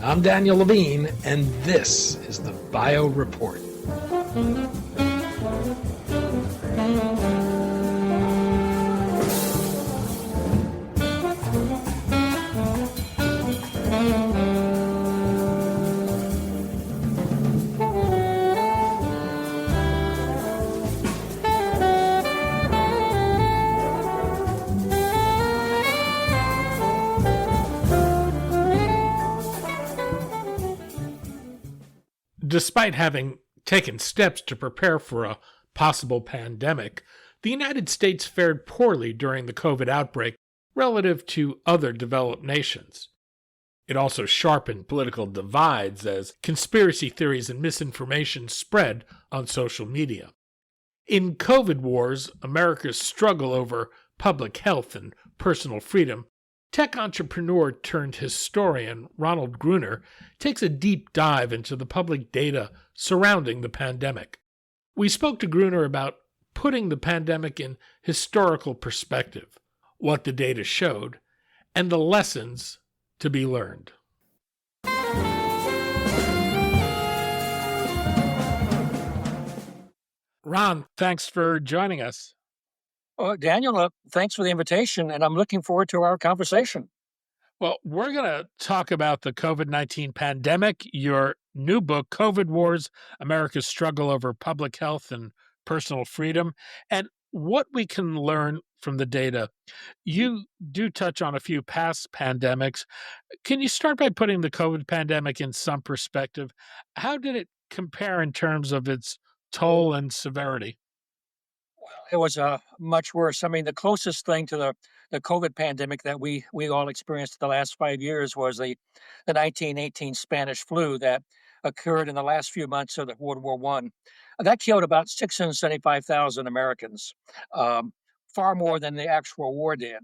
I'm Daniel Levine, and this is the Bio Report. Despite having taken steps to prepare for a possible pandemic, the United States fared poorly during the COVID outbreak relative to other developed nations. It also sharpened political divides as conspiracy theories and misinformation spread on social media. In COVID wars, America's struggle over public health and personal freedom, tech entrepreneur turned historian Ronald Gruner takes a deep dive into the public data surrounding the pandemic. We spoke to Gruner about putting the pandemic in historical perspective, what the data showed, and the lessons to be learned. Ron, thanks for joining us. Daniel, thanks for the invitation, and I'm looking forward to our conversation. Well, we're going to talk about the COVID-19 pandemic, your new book, COVID Wars, America's Struggle Over Public Health and Personal Freedom, and what we can learn from the data. You do touch on a few past pandemics. Can you start by putting the COVID pandemic in some perspective? How did it compare in terms of its toll and severity? It was much worse. I mean, the closest thing to the COVID pandemic that we all experienced the last 5 years was the 1918 Spanish flu that occurred in the last few months of the World War One. That killed about 675,000 Americans, um, far more than the actual war did.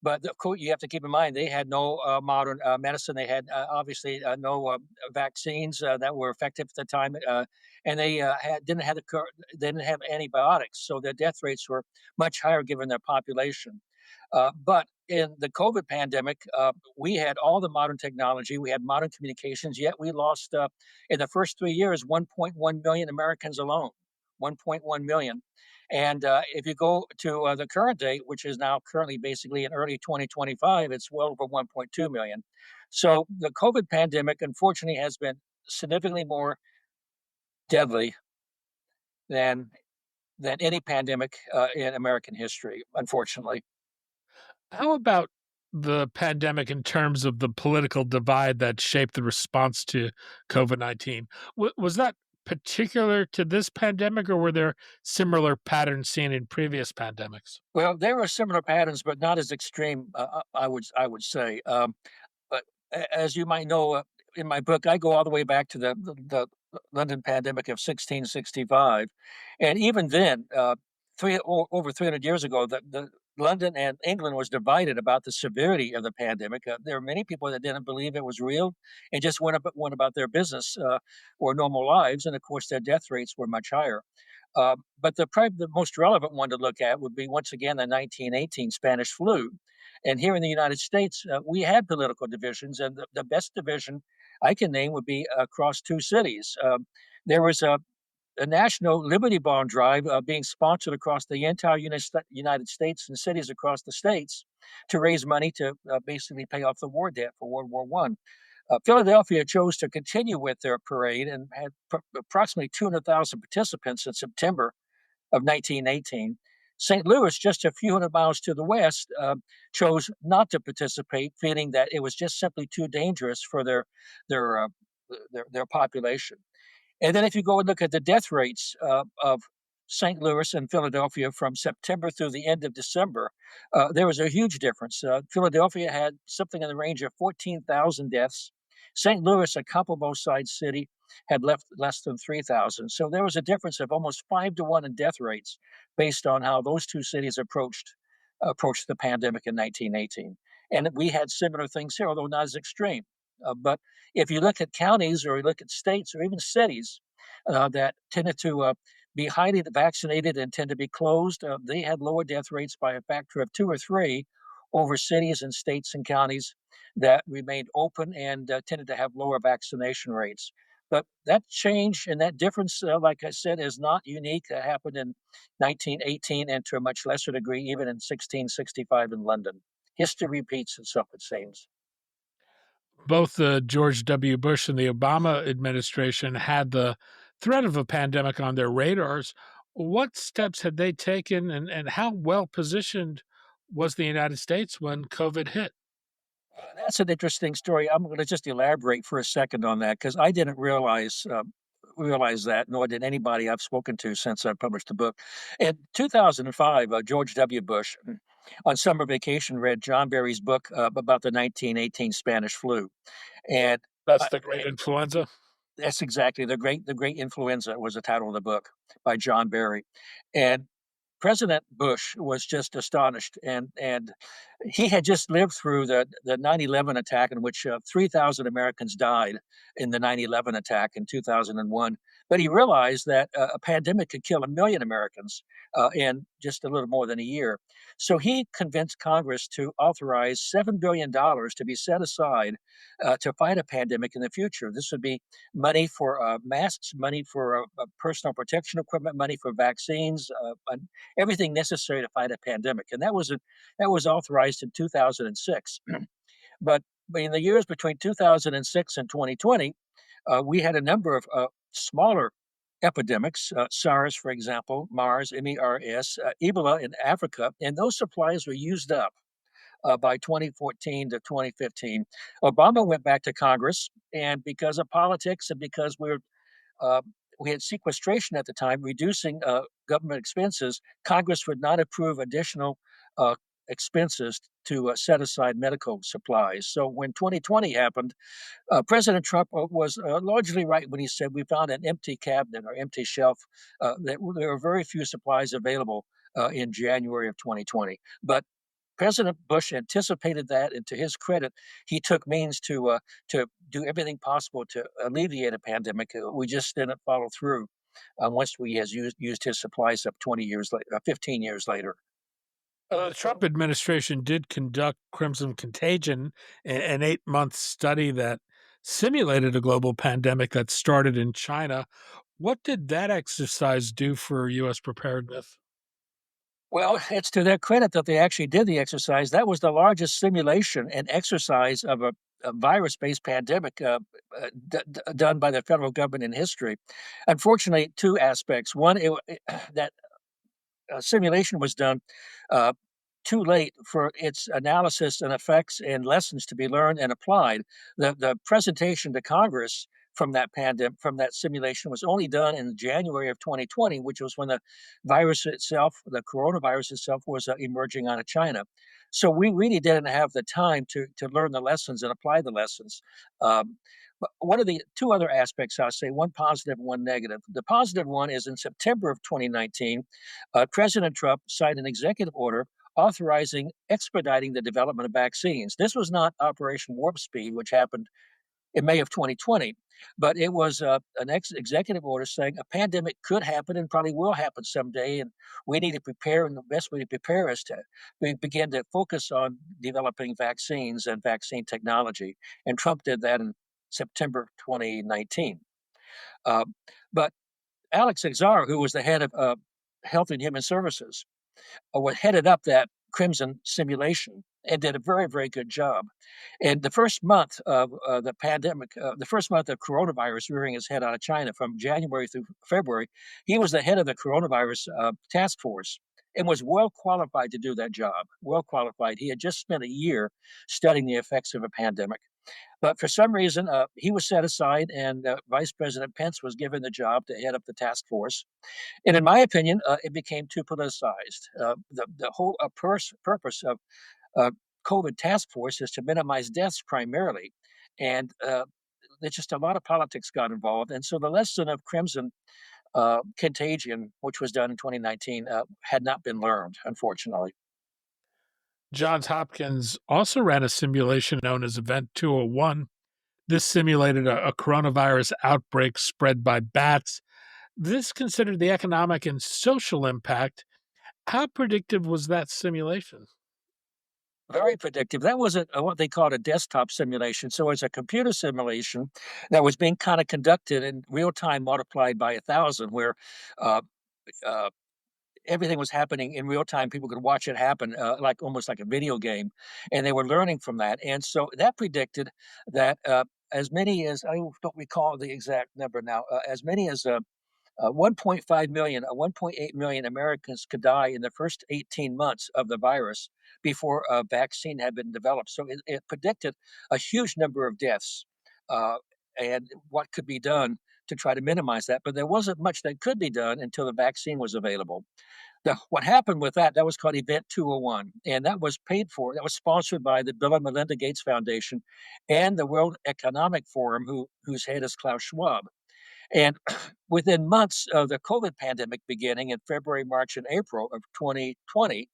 But you have to keep in mind they had no modern medicine. They had obviously no vaccines that were effective at the time, and didn't have they didn't have antibiotics, so their death rates were much higher given their population. But in the COVID pandemic, we had all the modern technology, we had modern communications, yet we lost in the first 3 years 1.1 million Americans alone. 1.1 million. And if you go to the current date, which is now currently basically in early 2025, it's well over 1.2 million. So the COVID pandemic, unfortunately, has been significantly more deadly than any pandemic in American history, unfortunately. How about the pandemic in terms of the political divide that shaped the response to COVID-19? Was that particular to this pandemic, or were there similar patterns seen in previous pandemics? Well, there are similar patterns, but not as extreme. I would say. But as you might know, in my book, I go all the way back to the London pandemic of 1665, and even then, over 300 years ago, the London and England was divided about the severity of the pandemic. There were many people that didn't believe it was real and just went about their business or normal lives, and of course, their death rates were much higher. But probably the most relevant one to look at would be once again the 1918 Spanish flu. And here in the United States, we had political divisions, and the best division I can name would be across two cities. There was a national Liberty Bond drive being sponsored across the entire United States and cities across the states to raise money to basically pay off the war debt for World War One. Philadelphia chose to continue with their parade and had approximately 200,000 participants in September of 1918. St. Louis, just a few hundred miles to the west, chose not to participate, feeling that it was just simply too dangerous for their their population. And then if you go and look at the death rates of St. Louis and Philadelphia from September through the end of December, there was a huge difference. Philadelphia had something in the range of 14,000 deaths. St. Louis, a comparable-sized city, had left less than 3,000. So there was a difference of almost 5 to 1 in death rates based on how those two cities approached the pandemic in 1918. And we had similar things here, although not as extreme. But if you look at counties or you look at states or even cities that tended to be highly vaccinated and tend to be closed, they had lower death rates by a factor of 2 or 3 over cities and states and counties that remained open and tended to have lower vaccination rates. But that change and that difference, like I said, is not unique. It happened in 1918 and to a much lesser degree, even in 1665 in London. History repeats itself, it seems. Both the George W. Bush and the Obama administration had the threat of a pandemic on their radars. What steps had they taken, and how well positioned was the United States when COVID hit? That's an interesting story. I'm going to just elaborate for a second on that because I didn't realize that, nor did anybody I've spoken to since I published the book. In 2005, George W. Bush, on summer vacation, read John Barry's book about the 1918 Spanish flu, and That's uh, the great influenza. that's exactly the Great Influenza was the title of the book by John Barry, and President Bush was just astonished, and he had just lived through the 9/11 attack in which 3,000 Americans died in the 9/11 attack in 2001. But he realized that a pandemic could kill 1 million Americans in just a little more than a year. So he convinced Congress to authorize $7 billion to be set aside to fight a pandemic in the future. This would be money for masks, money for personal protection equipment, money for vaccines, everything necessary to fight a pandemic, and that was authorized in 2006. but in the years between 2006 and 2020, we had a number of smaller epidemics, SARS, for example, MARS, MERS, Ebola in Africa, and those supplies were used up. By 2014 to 2015, Obama went back to Congress, and because of politics and because uh, we had sequestration at the time, reducing government expenses. Congress would not approve additional uh, expenses to set aside medical supplies. So when 2020 happened, President Trump was largely right when he said we found an empty cabinet or empty shelf. That there were very few supplies available in January of 2020. But President Bush anticipated that, and to his credit, he took means to do everything possible to alleviate a pandemic. We just didn't follow through once we has used his supplies up 20 years later, 15 years later. The Trump administration did conduct Crimson Contagion, an 8-month study that simulated a global pandemic that started in China. What did that exercise do for U.S. preparedness? Well, it's to their credit that they actually did the exercise. That was the largest simulation and exercise of a virus-based pandemic done by the federal government in history. Unfortunately, two aspects. One, that simulation was done uh, too late for its analysis and effects and lessons to be learned and applied. The presentation to Congress from that simulation was only done in January of 2020, which was when the virus itself, the coronavirus itself, was emerging out of China. So we really didn't have the time to learn the lessons and apply the lessons. But one of the two other aspects I'll say, one positive, one negative. The positive one is in September of 2019, President Trump signed an executive order authorizing expediting the development of vaccines. This was not Operation Warp Speed, which happened in May of 2020, but it was an executive order saying a pandemic could happen and probably will happen someday, and we need to prepare. And the best way to prepare is to begin to focus on developing vaccines and vaccine technology. And Trump did that in September 2019. Uh, but Alex Azar, who was the head of Health and Human Services, what headed up that Crimson simulation and did a very, very good job. And the first month of the pandemic, the first month of coronavirus rearing its head out of China from January through February, he was the head of the coronavirus task force and was well qualified to do that job. Well qualified. He had just spent a year studying the effects of a pandemic. But for some reason, he was set aside, and Vice President Pence was given the job to head up the task force. And in my opinion, it became too politicized. The whole purpose of uh, COVID task force is to minimize deaths primarily. And there's just a lot of politics got involved. And so the lesson of Crimson Contagion, which was done in 2019, had not been learned, unfortunately. Johns Hopkins also ran a simulation known as Event 201. This simulated a coronavirus outbreak spread by bats. This considered the economic and social impact. How predictive was that simulation? Very predictive. That was what they called a desktop simulation. So it's a computer simulation that was being kind of conducted in real time, multiplied by 1,000, where uh, uh, everything was happening in real time. People could watch it happen, like almost like a video game, and they were learning from that. And so that predicted that as many as, I don't recall the exact number now, as many as 1.5 million, 1.8 million Americans could die in the first 18 months of the virus before a vaccine had been developed. So it predicted a huge number of deaths, uh, and what could be done to try to minimize that. But there wasn't much that could be done until the vaccine was available. What happened with that, that was called Event 201, and that was paid for. That was sponsored by the Bill and Melinda Gates Foundation and the World Economic Forum, whose head is Klaus Schwab. And within months of the COVID pandemic beginning in February, March, and April of 2020,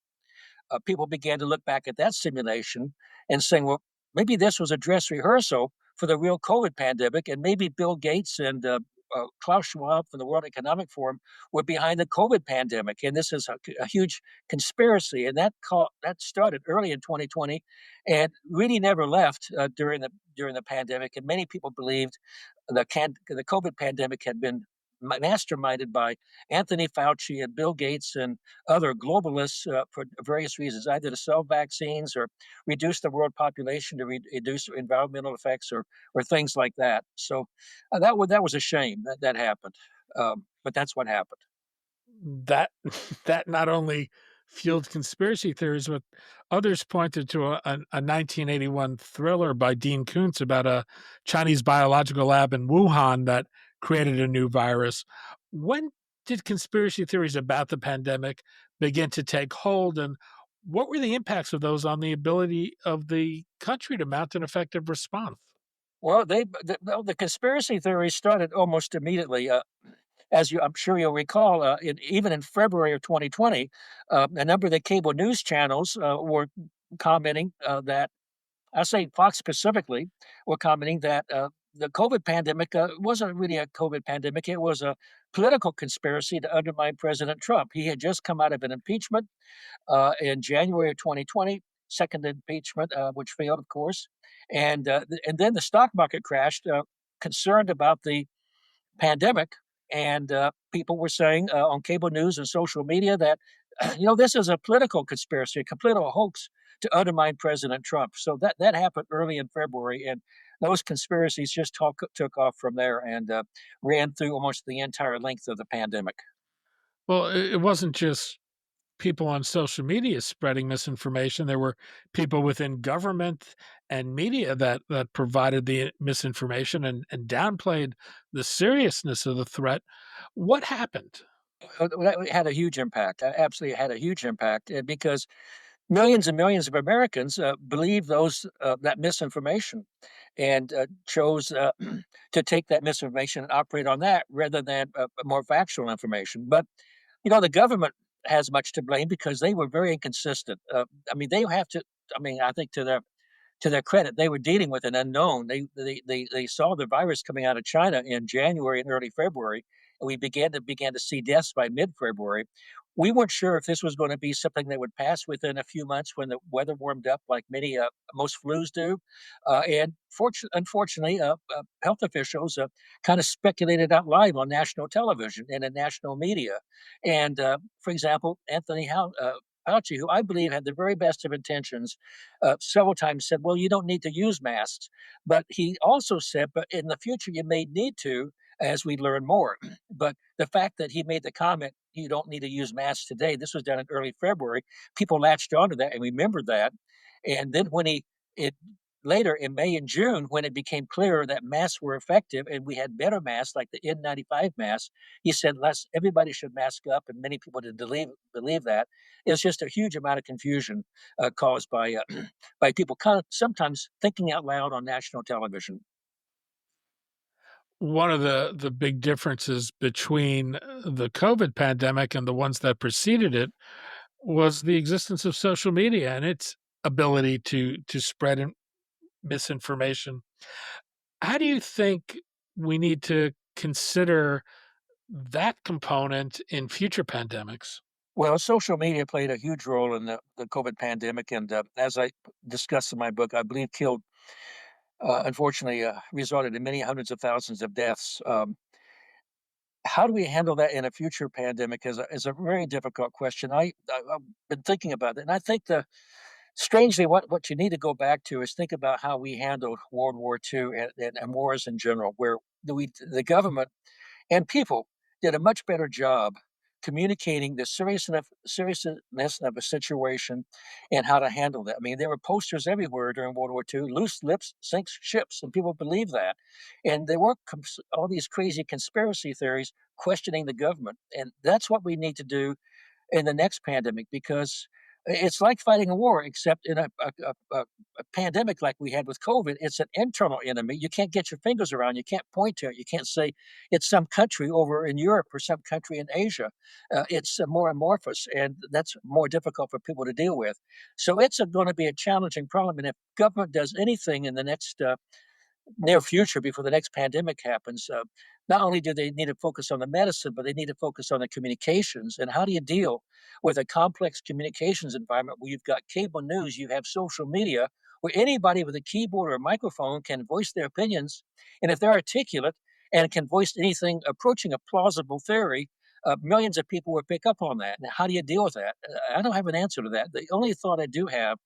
people began to look back at that simulation and saying, well, maybe this was a dress rehearsal for the real COVID pandemic, and maybe Bill Gates and Klaus Schwab from the World Economic Forum were behind the COVID pandemic, and this is a huge conspiracy. And that started early in 2020, and really never left during the pandemic. And many people believed the COVID pandemic had been masterminded by Anthony Fauci and Bill Gates and other globalists for various reasons, either to sell vaccines or reduce the world population to reduce environmental effects or things like that. So that was a shame that happened, but that's what happened. That that not only fueled conspiracy theories, but others pointed to a 1981 thriller by Dean Koontz about a Chinese biological lab in Wuhan that created a new virus. When did conspiracy theories about the pandemic begin to take hold, and what were the impacts of those on the ability of the country to mount an effective response? Well, the conspiracy theories started almost immediately. I'm sure you'll recall, even in February of 2020, a number of the cable news channels were commenting that I say Fox specifically were commenting that the COVID pandemic wasn't really a COVID pandemic. It was a political conspiracy to undermine President Trump. He had just come out of an impeachment in January of 2020, second impeachment, which failed, of course, and then the stock market crashed, concerned about the pandemic, and people were saying on cable news and social media that this is a political conspiracy, a political hoax to undermine President Trump. So that happened early in February, and those conspiracies just took off from there and ran through almost the entire length of the pandemic. Well, it wasn't just people on social media spreading misinformation. There were people within government and media that provided the misinformation and downplayed the seriousness of the threat. What happened? That had a huge impact. Absolutely had a huge impact because millions and millions of Americans believe that misinformation and chose to take that misinformation and operate on that rather than more factual information. But the government has much to blame because they were very inconsistent. I mean, they have to. I mean, I think to their credit, they were dealing with an unknown. They saw the virus coming out of China in January and early February, and we began to see deaths by mid February. We weren't sure if this was going to be something that would pass within a few months when the weather warmed up, like most flus do. Unfortunately, health officials kind of speculated out live on national television and in national media. And for example, Fauci, who I believe had the very best of intentions, several times said, "Well, you don't need to use masks," but he also said, "But in the future, you may need to as we learn more." But the fact that he made the comment, "You don't need to use masks today," this was done in early February. People latched onto that and remembered that. And then it later in May and June, when it became clear that masks were effective and we had better masks like the N95 mask, he said less everybody should mask up, and many people did believe that. It's just a huge amount of confusion caused by by people kind of sometimes thinking out loud on national television. One of the big differences between the COVID pandemic and the ones that preceded it was the existence of social media and its ability to spread misinformation. How do you think we need to consider that component in future pandemics? Well, social media played a huge role in the COVID pandemic, and as I discussed in my book, I believe killed, unfortunately, resulted in many hundreds of thousands of deaths. How do we handle that in a future pandemic is a very difficult question. I've been thinking about it, and I think the strangely, what you need to go back to is think about how we handled World War II and wars in general, where the government and people did a much better job communicating the seriousness of a situation and how to handle that. I mean, there were posters everywhere during World War II, loose lips sinks ships, and people believed that. And there were all these crazy conspiracy theories questioning the government. And that's what we need to do in the next pandemic because it's like fighting a war, except in a pandemic like we had with COVID. It's an internal enemy. You can't get your fingers around. You can't point to it. You can't say it's some country over in Europe or some country in Asia. It's more amorphous, and that's more difficult for people to deal with. So it's going to be a challenging problem. And if government does anything in the next near future before the next pandemic happens, not only do they need to focus on the medicine, but they need to focus on the communications. And how do you deal with a complex communications environment where you've got cable news, you have social media, where anybody with a keyboard or a microphone can voice their opinions. And if they're articulate and can voice anything approaching a plausible theory, millions of people will pick up on that. Now, how do you deal with that? I don't have an answer to that. The only thought I do have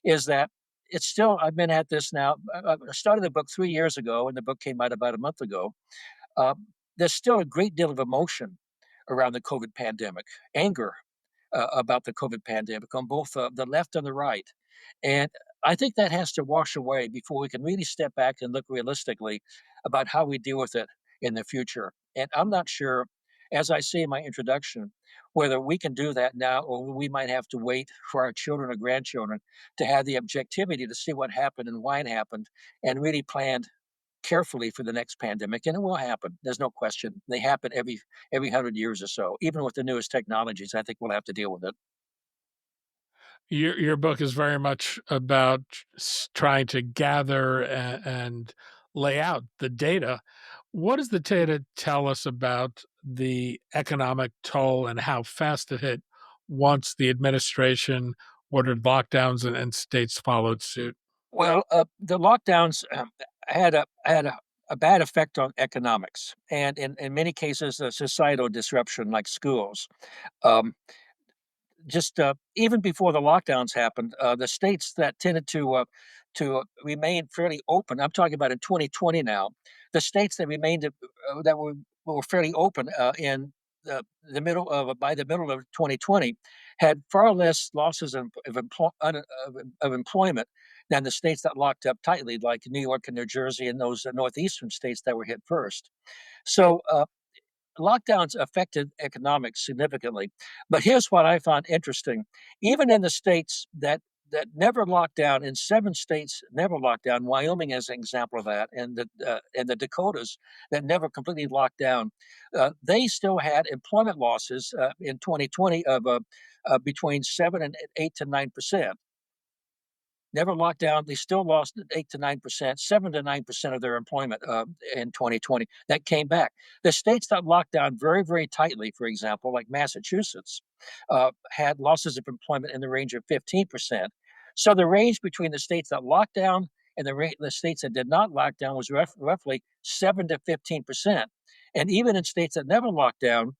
is that it's still I've been at this now. I started the book 3 years ago, and the book came out about a month ago. There's still a great deal of emotion around the COVID pandemic, anger about the COVID pandemic on both the left and the right. And I think that has to wash away before we can really step back and look realistically about how we deal with it in the future. And I'm not sure, as I say in my introduction, whether we can do that now or we might have to wait for our children or grandchildren to have the objectivity to see what happened and why it happened and really plan carefully for the next pandemic, and it will happen. There's no question. They happen every 100 years or so. Even with the newest technologies, I think we'll have to deal with it. Your book is very much about trying to gather and lay out the data. What does the data tell us about the economic toll and how fast it hit once the administration ordered lockdowns and states followed suit? Well, the lockdowns had a bad effect on economics, and in many cases, a societal disruption like schools. Um, just even before the lockdowns happened, the states that tended to remain fairly open. I'm talking about in 2020 now. The states that remained that were fairly open in the middle of by the middle of 2020 had far less losses of employment than the states that locked up tightly, like New York and New Jersey and those northeastern states that were hit first. So lockdowns affected economics significantly. But here's what I found interesting. Even in the states that never locked down, in 7 states never locked down, Wyoming is an example of that, and the Dakotas that never completely locked down, they still had employment losses in 2020 of between 7 and 8 to 9%. Never locked down. They still lost 8 to 9%, 7 to 9% of their employment in 2020. That came back. The states that locked down very, very tightly, for example, like Massachusetts, had losses of employment in the range of 15%. So the range between the states that locked down and the states that did not lock down was roughly 7 to 15%. And even in states that never locked down,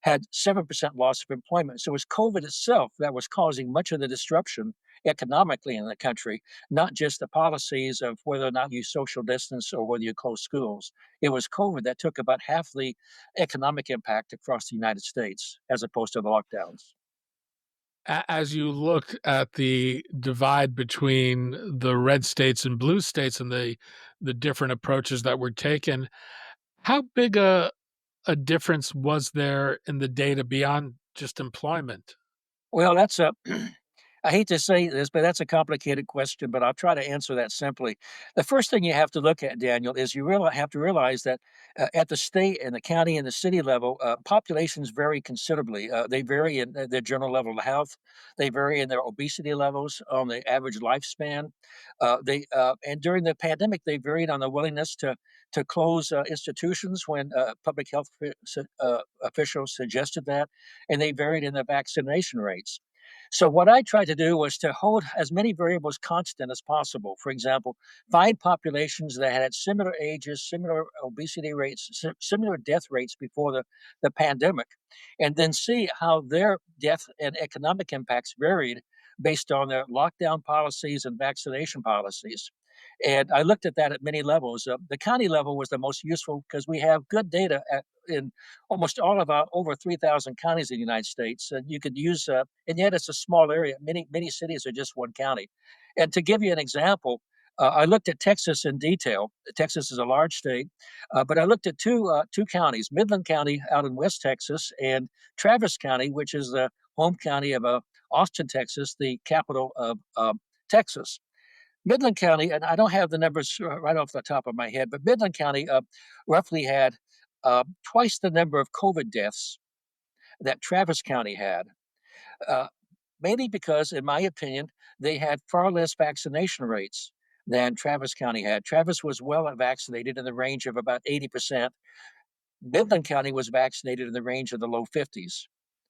had 7% loss of employment. So it was COVID itself that was causing much of the disruption economically in the country, not just the policies of whether or not you social distance or whether you close schools. It was COVID that took about half the economic impact across the United States as opposed to the lockdowns. As you look at the divide between the red states and blue states and the different approaches that were taken, how big a difference was there in the data beyond just employment? Well, that's a I hate to say this, but that's a complicated question, but I'll try to answer that simply. The first thing you have to look at, Daniel, is have to realize that at the state and the county and the city level, populations vary considerably. They vary in their general level of health. They vary in their obesity levels on the average lifespan. And during the pandemic, they varied on the willingness to close institutions when public health officials suggested that, and they varied in the vaccination rates. So what I tried to do was to hold as many variables constant as possible. For example, find populations that had similar ages, similar obesity rates, similar death rates before the pandemic, and then see how their death and economic impacts varied based on their lockdown policies and vaccination policies. And I looked at that at many levels. The county level was the most useful because we have good data in almost all of our over 3,000 counties in the United States. And you could use, and yet it's a small area. Many cities are just one county. And to give you an example, I looked at Texas in detail. Texas is a large state, but I looked at two counties: Midland County out in West Texas, and Travis County, which is the home county of Austin, Texas, the capital of Texas. Midland County, and I don't have the numbers right off the top of my head, but Midland County roughly had twice the number of COVID deaths that Travis County had, uh, mainly because, in my opinion, they had far less vaccination rates than Travis County had. Travis was well vaccinated in the range of about 80%. Midland County was vaccinated in the range of the low 50s,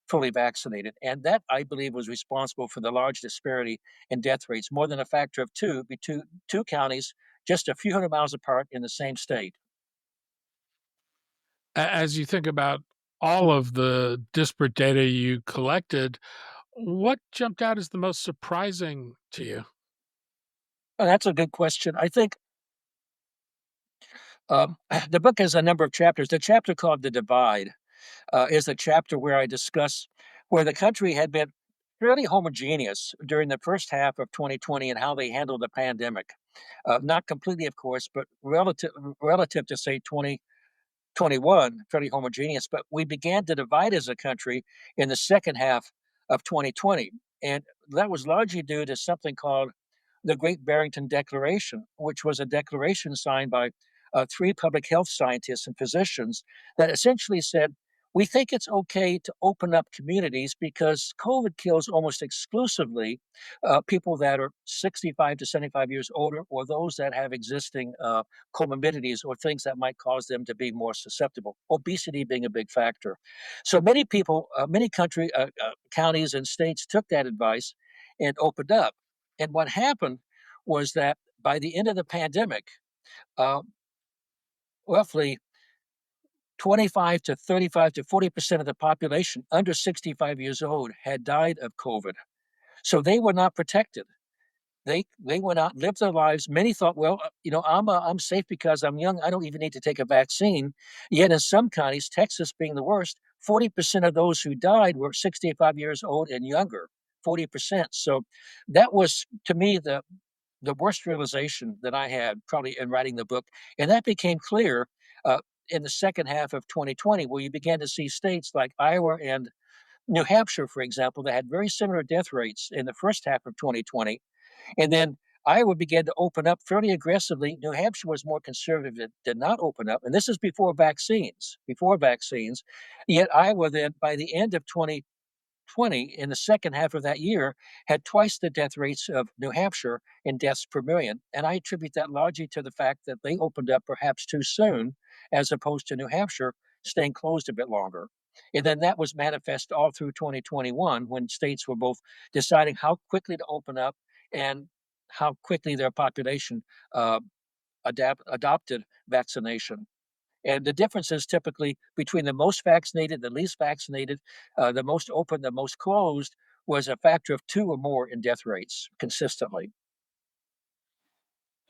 fully vaccinated. And that, I believe, was responsible for the large disparity in death rates, more than a factor of two between two counties just a few hundred miles apart in the same state. As you think about all of the disparate data you collected, what jumped out as the most surprising to you? Oh, that's a good question. I think the book has a number of chapters. The chapter called The Divide is a chapter where I discuss where the country had been fairly homogeneous during the first half of 2020 and how they handled the pandemic. Not completely, of course, but relative to say 2021, fairly homogeneous. But we began to divide as a country in the second half of 2020, and that was largely due to something called the Great Barrington Declaration, which was a declaration signed by three public health scientists and physicians that essentially said, we think it's okay to open up communities because COVID kills almost exclusively people that are 65 to 75 years older or those that have existing comorbidities or things that might cause them to be more susceptible, obesity being a big factor. So many people, counties and states took that advice and opened up. And what happened was that by the end of the pandemic, uh, roughly 25 to 35 to 40% of the population under 65 years old had died of COVID. So they were not protected. They went out, lived their lives. Many thought, well, I'm safe because I'm young. I don't even need to take a vaccine. Yet in some counties, Texas being the worst, 40% of those who died were 65 years old and younger. 40%. So that was to me the worst realization that I had probably in writing the book. And that became clear uh, in the second half of 2020, where you began to see states like Iowa and New Hampshire, for example, that had very similar death rates in the first half of 2020. And then Iowa began to open up fairly aggressively. New Hampshire was more conservative, did not open up. And this is before vaccines. Yet Iowa then, by the end of 2020, in the second half of that year, had twice the death rates of New Hampshire in deaths per million. And I attribute that largely to the fact that they opened up perhaps too soon, as opposed to New Hampshire staying closed a bit longer. And then that was manifest all through 2021 when states were both deciding how quickly to open up and how quickly their population uh, adopted vaccination. And the differences typically between the most vaccinated, the least vaccinated, the most open, the most closed, was a factor of two or more in death rates consistently.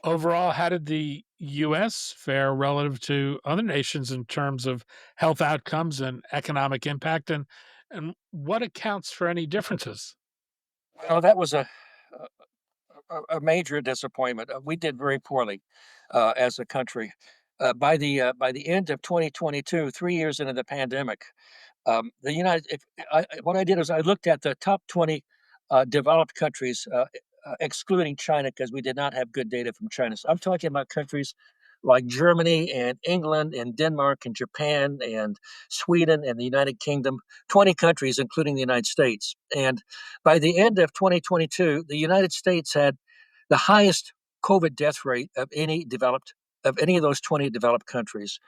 Overall, how did the US fare relative to other nations in terms of health outcomes and economic impact, and what accounts for any differences? Well, that was a major disappointment. We did very poorly as a country. By the end of 2022, 3 years into the pandemic, the United. What I did is I looked at the top 20 developed countries, excluding China, because we did not have good data from China. So I'm talking about countries like Germany and England and Denmark and Japan and Sweden and the United Kingdom, 20 countries, including the United States. And by the end of 2022, the United States had the highest COVID death rate of any of those 20 developed countries,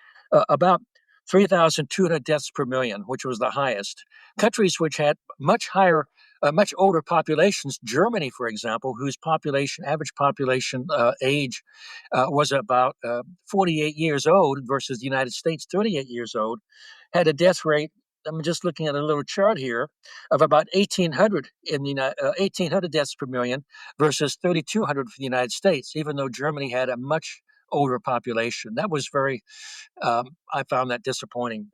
about 3,200 deaths per million, which was the highest. Countries which had much higher, much older populations, Germany, for example, whose average population age was about 48 years old versus the United States, 38 years old, had a death rate. I'm just looking at a little chart here of about 1,800 in the 1,800 deaths per million versus 3,200 for the United States, even though Germany had a much older population. That was I found that disappointing.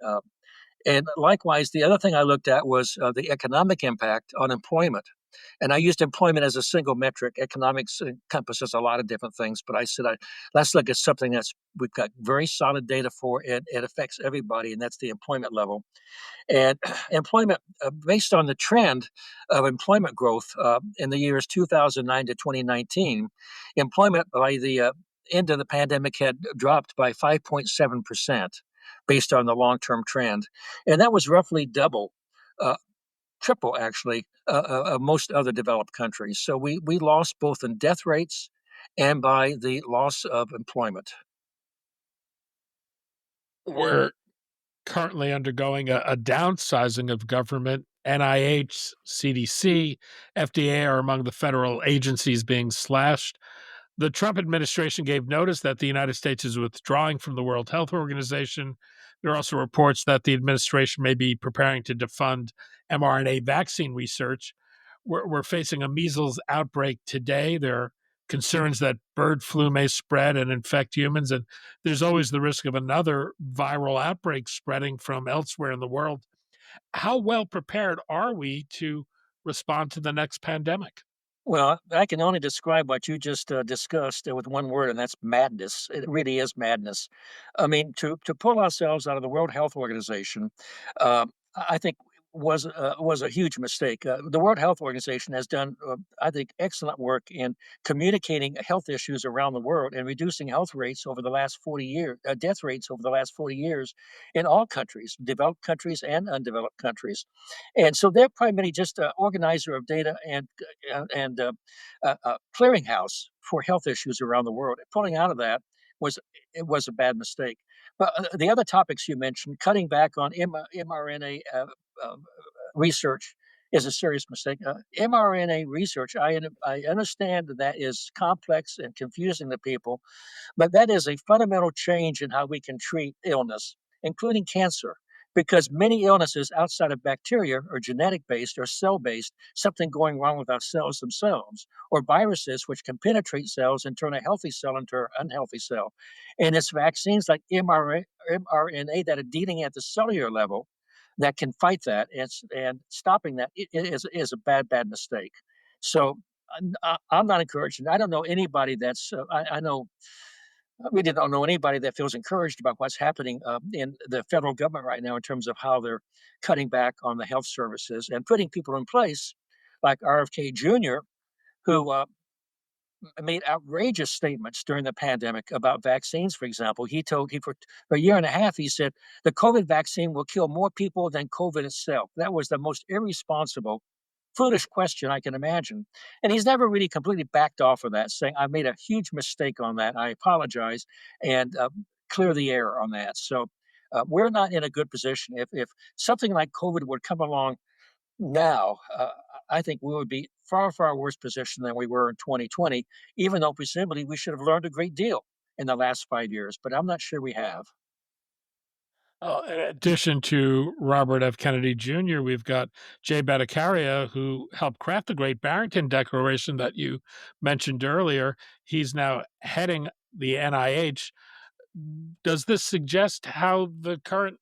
And likewise, the other thing I looked at was the economic impact on employment. And I used employment as a single metric. Economics encompasses a lot of different things, but I said, let's look at something we've got very solid data for. It affects everybody, and that's the employment level. And employment, based on the trend of employment growth in the years 2009 to 2019, employment by the end of the pandemic had dropped by 5.7% based on the long term trend. And that was roughly uh, triple actually, of most other developed countries. So we lost both in death rates and by the loss of employment. We're currently undergoing a downsizing of government. NIH, CDC, FDA are among the federal agencies being slashed. The Trump administration gave notice that the United States is withdrawing from the World Health Organization. There are also reports that the administration may be preparing to defund mRNA vaccine research. We're facing a measles outbreak today. There are concerns that bird flu may spread and infect humans, and there's always the risk of another viral outbreak spreading from elsewhere in the world. How well prepared are we to respond to the next pandemic? Well, I can only describe what you just discussed with one word, and that's madness. It really is madness. I mean, to pull ourselves out of the World Health Organization, I think was a huge mistake. The World Health Organization has done, I think, excellent work in communicating health issues around the world and reducing health rates over the last 40 years, death rates over the last 40 years in all countries, developed countries and undeveloped countries. And so they're primarily just an organizer of data and clearinghouse for health issues around the world. Pulling out of that was it was a bad mistake. But the other topics you mentioned, cutting back on mRNA uh, research is a serious mistake. mRNA research, I understand that is complex and confusing to people, but that is a fundamental change in how we can treat illness, including cancer, because many illnesses outside of bacteria are genetic based or cell based, something going wrong with our cells themselves, or viruses which can penetrate cells and turn a healthy cell into an unhealthy cell. And it's vaccines like mRNA that are dealing at the cellular level that can fight that, and stopping that is a bad mistake. So I'm not encouraged. And I don't know anybody I know we don't know anybody that feels encouraged about what's happening in the federal government right now in terms of how they're cutting back on the health services and putting people in place like RFK Jr., who made outrageous statements during the pandemic about vaccines. For example, for a year and a half he said the COVID vaccine will kill more people than COVID itself. That was the most irresponsible, foolish question I can imagine. And he's never really completely backed off of that, saying, I made a huge mistake on that. I apologize and clear the air on that. So we're not in a good position. If something like COVID would come along now, I think we would be far worse position than we were in 2020, even though presumably we should have learned a great deal in the last 5 years, but I'm not sure we have. In addition to Robert F. Kennedy Jr., we've got Jay Bhattacharya, who helped craft the Great Barrington Declaration that you mentioned earlier. He's now heading the NIH. Does this suggest how the current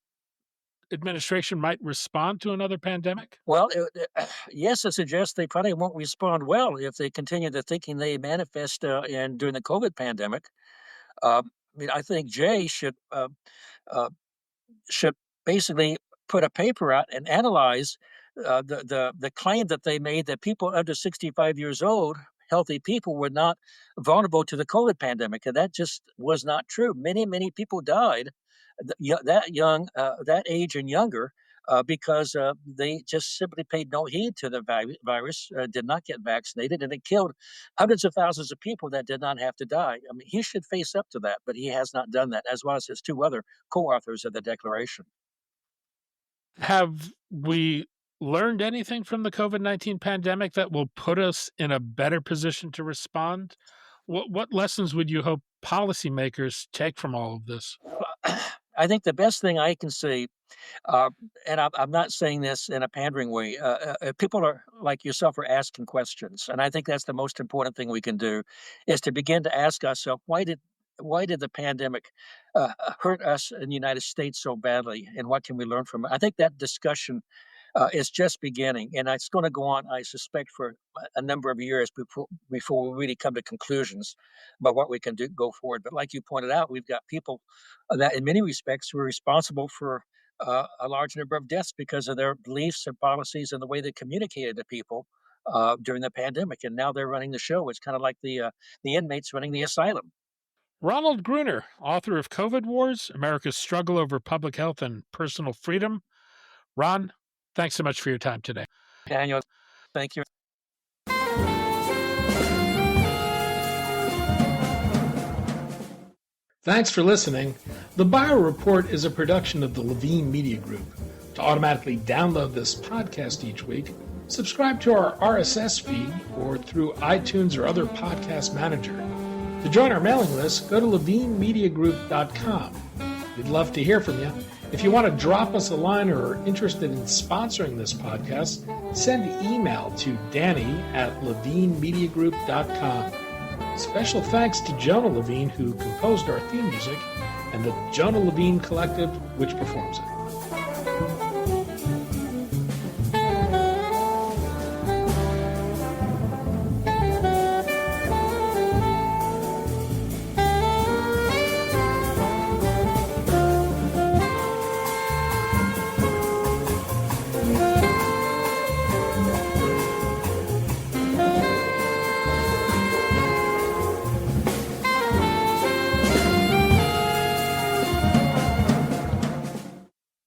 administration might respond to another pandemic? Well, yes, it suggests they probably won't respond well if they continue the thinking they manifest during the COVID pandemic. I mean, I think Jay uh, should basically put a paper out and analyze the claim that they made that people under 65 years old, healthy people, were not vulnerable to the COVID pandemic, and that just was not true. Many people died that young, that age and younger, because they just simply paid no heed to the virus, did not get vaccinated, and it killed hundreds of thousands of people that did not have to die. I mean, he should face up to that, but he has not done that, as well as his two other co-authors of the Declaration. Have we learned anything from the COVID-19 pandemic that will put us in a better position to respond? What lessons would you hope policymakers take from all of this? I think the best thing I can say, uh, and I'm not saying this in a pandering way, people are like yourself are asking questions, and I think that's the most important thing we can do, is to begin to ask ourselves why did the pandemic hurt us in the United States so badly, and what can we learn from it? I think that discussion is just beginning, and it's going to go on, I suspect, for a number of years before we really come to conclusions about what we can do go forward. But like you pointed out, we've got people that, in many respects, were responsible for a large number of deaths because of their beliefs and policies and the way they communicated to people during the pandemic. And now they're running the show. It's kind of like the inmates running the asylum. Ronald Gruner, author of COVID Wars, America's Struggle Over Public Health and Personal Freedom. Ron, thanks so much for your time today. Daniel, thank you. Thanks for listening. The Bio Report is a production of the Levine Media Group. To automatically download this podcast each week, subscribe to our RSS feed or through iTunes or other podcast manager. To join our mailing list, go to levinemediagroup.com. We'd love to hear from you. If you want to drop us a line or are interested in sponsoring this podcast, send email to danny@levinemediagroup.com. Special thanks to Jonah Levine, who composed our theme music, and the Jonah Levine Collective, which performs it.